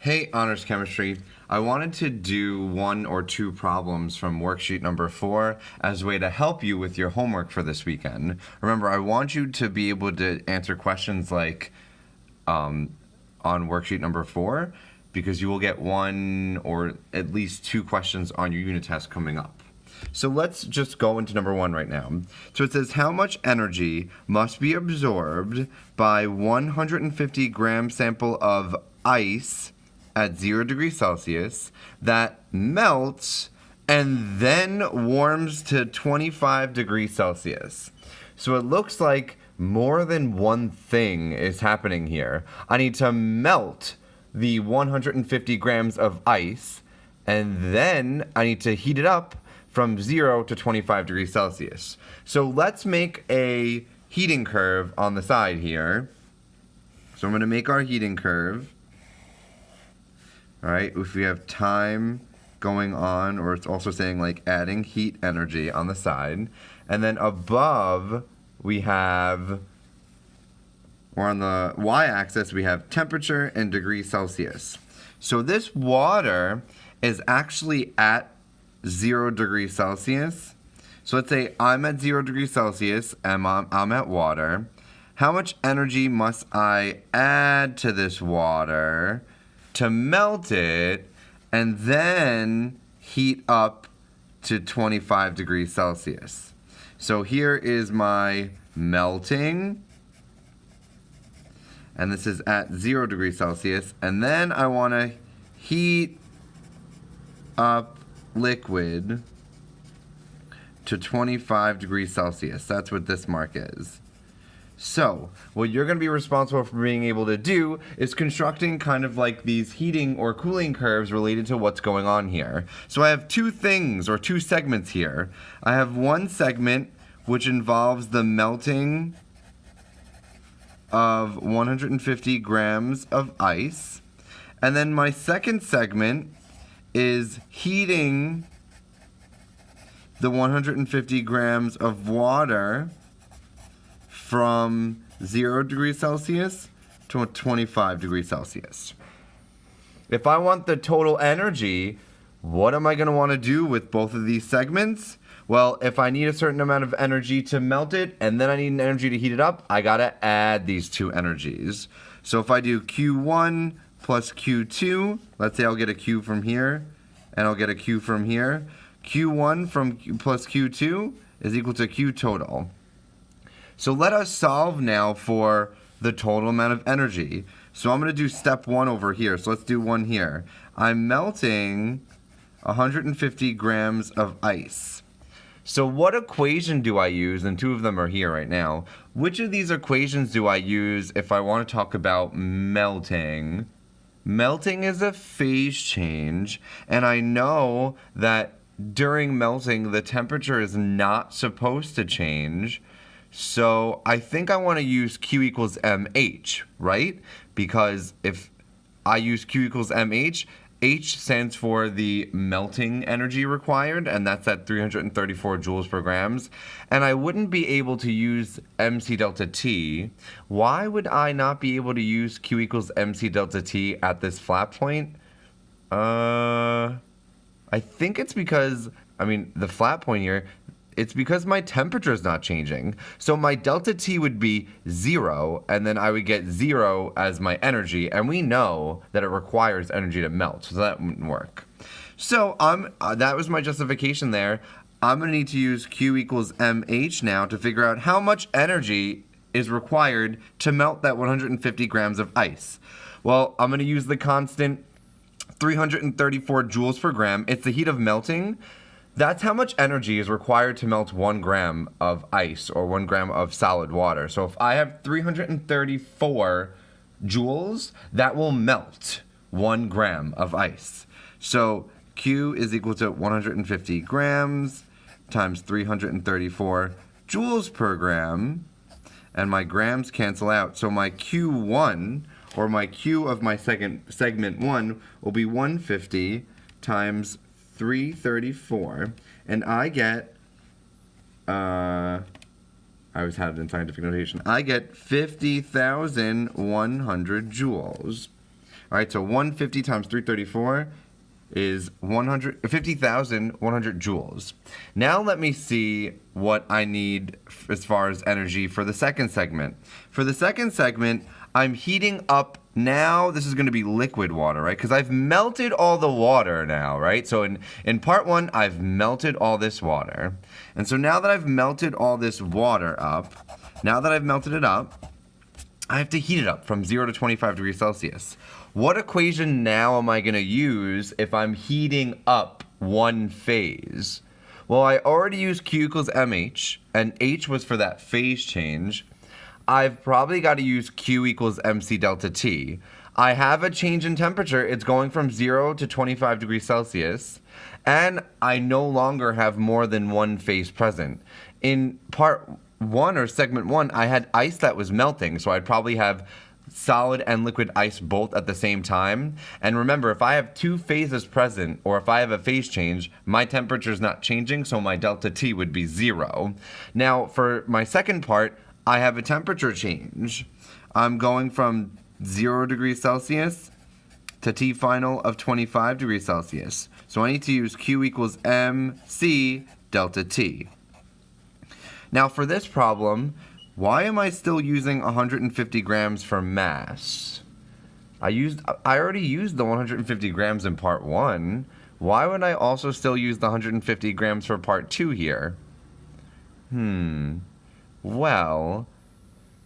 Hey, Honors Chemistry. I wanted to do 1 or 2 problems from worksheet number 4 as a way to help you with your homework for this weekend. Remember, I want you to be able to answer questions like on worksheet number 4 because you will get 1 or at least 2 questions on your unit test coming up. So let's just go into number 1 right now. So it says, how much energy must be absorbed by 150 gram sample of ice at 0 degrees Celsius that melts and then warms to 25 degrees Celsius. So it looks like more than one thing is happening here. I need to melt the 150 grams of ice, and then I need to heat it up from 0 to 25 degrees Celsius. So let's make a heating curve on the side here. So I'm going to make our heating curve. All right, if we have time going on, or it's also saying like adding heat energy on the side. And then above we have, or on the y-axis, we have temperature in degrees Celsius. So this water is actually at 0 degrees Celsius. So let's say I'm at 0 degrees Celsius and I'm at water. How much energy must I add to this water to melt it and then heat up to 25 degrees Celsius? So here is my melting, and this is at 0 degrees Celsius, and then I want to heat up liquid to 25 degrees Celsius. That's what this mark is. So, what you're going to be responsible for being able to do is constructing kind of like these heating or cooling curves related to what's going on here. So I have 2 things, or 2 segments here. I have one segment which involves the melting of 150 grams of ice. And then my second segment is heating the 150 grams of water from 0 degrees Celsius to 25 degrees Celsius. If I want the total energy, what am I going to want to do with both of these segments? Well, if I need a certain amount of energy to melt it, and then I need an energy to heat it up, I got to add these 2 energies. So if I do Q1 plus Q2, let's say I'll get a Q from here, and I'll get a Q from here. Q1 plus Q2 is equal to Q total. So let us solve now for the total amount of energy. So I'm going to do step 1 over here. So let's do 1 here. I'm melting 150 grams of ice. So what equation do I use? And 2 of them are here right now. Which of these equations do I use if I want to talk about melting? Melting is a phase change, and I know that during melting the temperature is not supposed to change. So I think I want to use Q equals mH, right? Because if I use Q equals mH, H stands for the melting energy required, and that's at 334 joules per grams. And I wouldn't be able to use MC delta T. Why would I not be able to use Q equals MC delta T at this flat point? I think it's because, the flat point here, it's because my temperature is not changing. So my delta T would be 0, and then I would get 0 as my energy, and we know that it requires energy to melt, so that wouldn't work. So that was my justification there. I'm going to need to use Q equals mH now to figure out how much energy is required to melt that 150 grams of ice. Well, I'm going to use the constant 334 joules per gram. It's the heat of melting. That's how much energy is required to melt 1 gram of ice or 1 gram of solid water. So if I have 334 joules, that will melt 1 gram of ice. So Q is equal to 150 grams times 334 joules per gram. And my grams cancel out. So my Q1, or my Q of my segment 1, will be 150 times 334, and I get I always had it in scientific notation. I get 50,100 joules. All right, so 150 times 334 is 50,100 joules. Now let me see what I need as far as energy for the second segment. For the second segment, I'm heating up now. This is going to be liquid water, right? Because I've melted all the water now, right? So in part one, I've melted all this water. And so now that I've melted all this water up, I have to heat it up from 0 to 25 degrees Celsius. What equation now am I going to use if I'm heating up one phase? Well, I already used Q equals MH, and H was for that phase change. I've probably got to use Q equals MC delta T. I have a change in temperature. It's going from 0 to 25 degrees Celsius, and I no longer have more than one phase present. In part one or segment one, I had ice that was melting, so I'd probably have solid and liquid ice both at the same time. And remember, if I have two phases present, or if I have a phase change, my temperature is not changing, so my delta T would be 0. Now, for my second part, I have a temperature change. I'm going from 0 degrees Celsius to T final of 25 degrees Celsius. So I need to use Q equals MC delta T. Now for this problem, why am I still using 150 grams for mass? I already used the 150 grams in part 1. Why would I also still use the 150 grams for part 2 here? Well,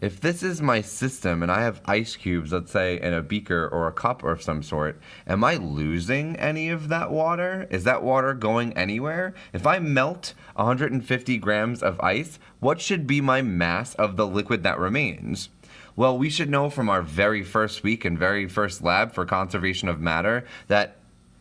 if this is my system and I have ice cubes, let's say in a beaker or a cup of some sort, am I losing any of that water? Is that water going anywhere? If I melt 150 grams of ice, what should be my mass of the liquid that remains? Well, we should know from our very first week and very first lab for conservation of matter that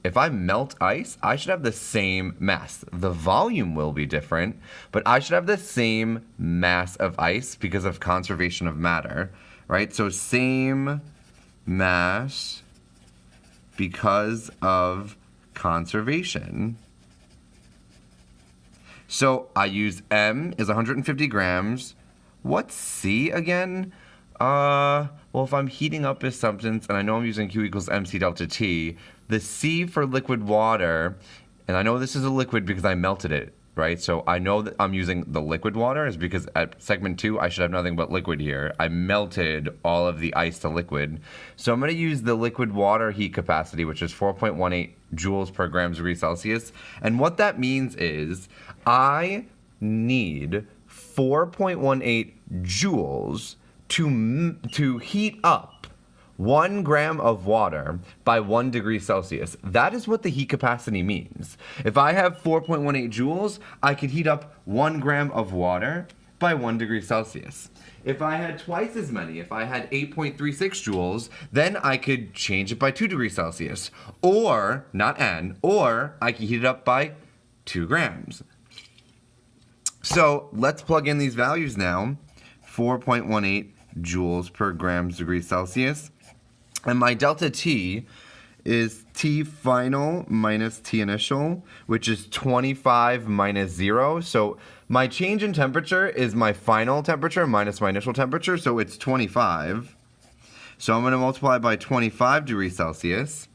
if I melt ice, I should have the same mass. The volume will be different, but I should have the same mass of ice because of conservation of matter, right? So same mass because of conservation. So I use M is 150 grams. What's C again? Well, if I'm heating up a substance, and I know I'm using Q equals MC delta T, the C for liquid water, and I know this is a liquid because I melted it, right? So I know that I'm using the liquid water is because at segment 2, I should have nothing but liquid here. I melted all of the ice to liquid. So I'm going to use the liquid water heat capacity, which is 4.18 joules per grams degree Celsius. And what that means is I need 4.18 joules to heat up 1 gram of water by 1 degree Celsius. That is what the heat capacity means. If I have 4.18 joules, I could heat up 1 gram of water by 1 degree Celsius. If I had twice as many, if I had 8.36 joules, then I could change it by 2 degrees Celsius. Or, or I could heat it up by 2 grams. So let's plug in these values now. 4.18 joules per grams degree Celsius. And my delta T is T final minus T initial, which is 25 minus 0. So my change in temperature is my final temperature minus my initial temperature, so it's 25. So I'm going to multiply by 25 degrees Celsius.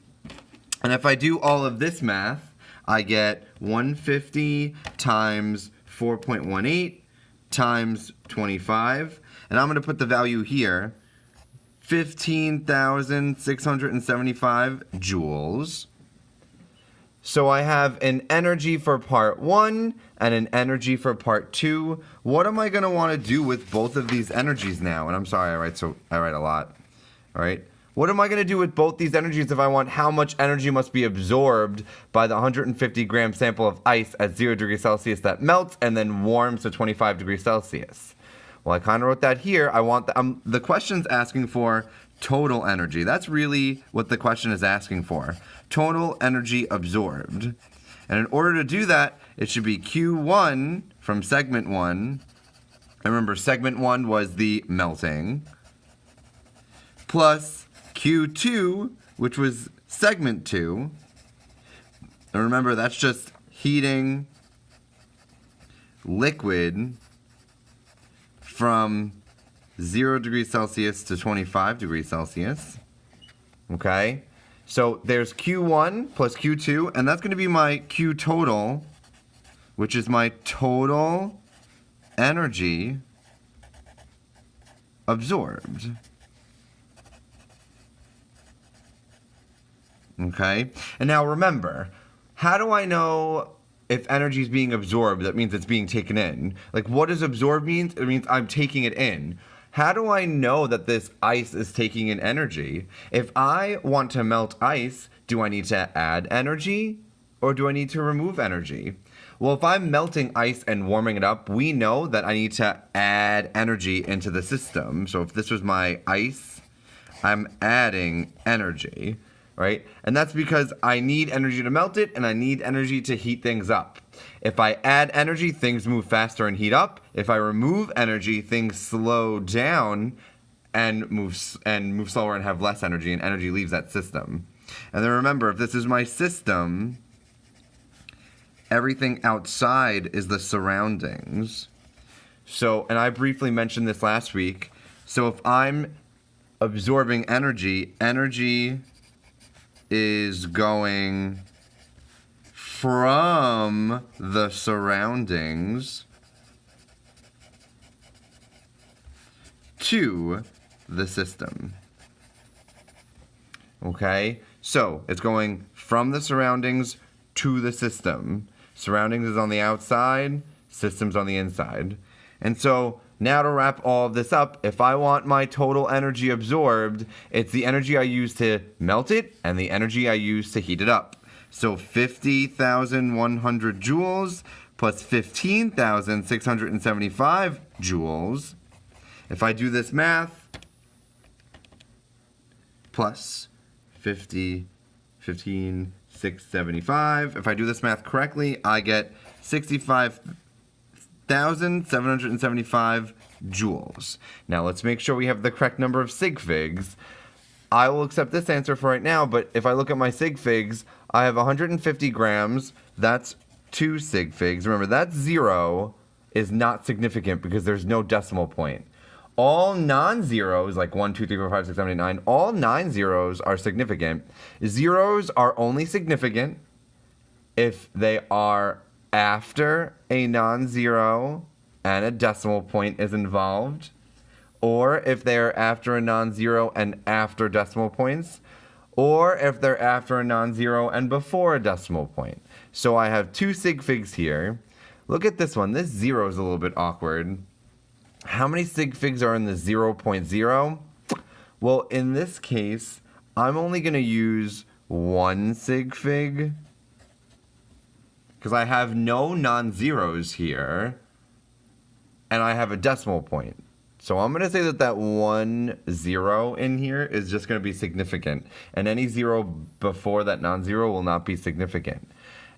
And if I do all of this math, I get 150 times 4.18 times 25. And I'm going to put the value here. 15,675 joules. So I have an energy for part 1 and an energy for part 2. What am I going to want to do with both of these energies now? And I'm sorry, I write a lot. All right. What am I going to do with both these energies if I want how much energy must be absorbed by the 150 gram sample of ice at 0 degrees Celsius that melts and then warms to 25 degrees Celsius? Well, I kind of wrote that here. I want the question's asking for total energy. That's really what the question is asking for. Total energy absorbed. And in order to do that, it should be Q1 from segment 1. And remember, segment 1 was the melting. Plus Q2, which was segment 2. And remember, that's just heating liquid from 0 degrees Celsius to 25 degrees Celsius. Okay? So there's Q1 plus Q2, and that's going to be my Q total, which is my total energy absorbed. Okay? And now remember, how do I know if energy is being absorbed? That means it's being taken in. Like, what does absorb mean? It means I'm taking it in. How do I know that this ice is taking in energy? If I want to melt ice, do I need to add energy or do I need to remove energy? Well, if I'm melting ice and warming it up, we know that I need to add energy into the system. So if this was my ice, I'm adding energy, right? And that's because I need energy to melt it and I need energy to heat things up. If I add energy, things move faster and heat up. If I remove energy, things slow down and move slower and have less energy, and energy leaves that system. And then remember, if this is my system, everything outside is the surroundings. So, and I briefly mentioned this last week. So if I'm absorbing energy, energy is going from the surroundings to the system. Okay? So, it's going from the surroundings to the system. Surroundings is on the outside, system's on the inside. And so, now to wrap all of this up, if I want my total energy absorbed, it's the energy I use to melt it and the energy I use to heat it up. So 50,100 joules plus 15,675 joules. If I do this math, plus 15,675. If I do this math correctly, I get 65,775 joules. Now let's make sure we have the correct number of Sig Figs. I will accept this answer for right now, but if I look at my Sig Figs, I have 150 grams. That's 2 Sig Figs. Remember, that 0 is not significant because there's no decimal point. All non-zeros, like 1, 2, 3, 4, 5, 6, 7, 8, 9, all 9 zeros are significant. Zeros are only significant if they are after a non-zero and a decimal point is involved, or if they're after a non-zero and after decimal points, or if they're after a non-zero and before a decimal point. So I have 2 Sig Figs here. Look at this one. This 0 is a little bit awkward. How many Sig Figs are in the 0.0? Well, in this case, I'm only going to use 1 Sig Fig because I have no non-zeros here and I have a decimal point. So I'm going to say that that 1 0 in here is just going to be significant. And any 0 before that non-zero will not be significant.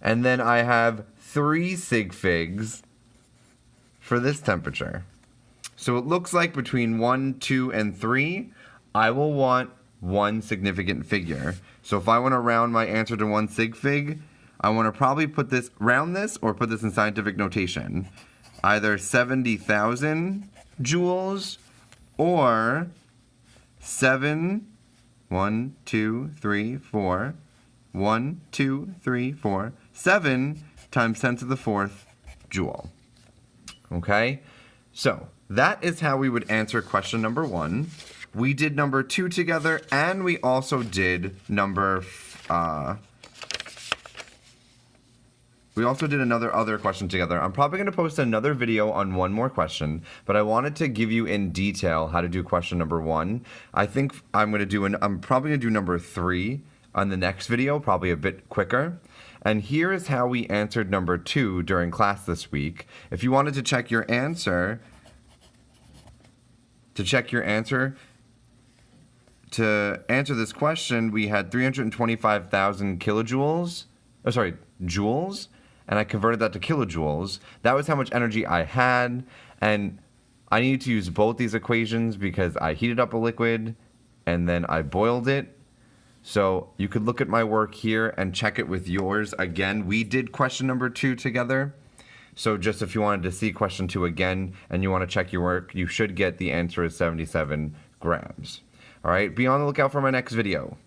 And then I have 3 Sig Figs for this temperature. So it looks like between 1, 2, and 3, I will want 1 significant figure. So if I want to round my answer to 1 Sig Fig, I want to probably round this or put this in scientific notation. Either 70,000 joules or 7 times 10 to the 4th joule. Okay? So, that is how we would answer question number 1. We did number 2 together, and we also did another other question together. I'm probably going to post another video on one more question, but I wanted to give you in detail how to do question number 1. I think I'm probably going to do number 3 on the next video, probably a bit quicker. And here is how we answered number 2 during class this week. If you wanted to check your answer, to answer this question, we had 325,000 joules, and I converted that to kilojoules. That was how much energy I had, and I needed to use both these equations because I heated up a liquid and then I boiled it. So you could look at my work here and check it with yours. Again, we did question number 2 together. So just if you wanted to see question 2 again and you want to check your work, you should get the answer is 77 grams. All right, be on the lookout for my next video.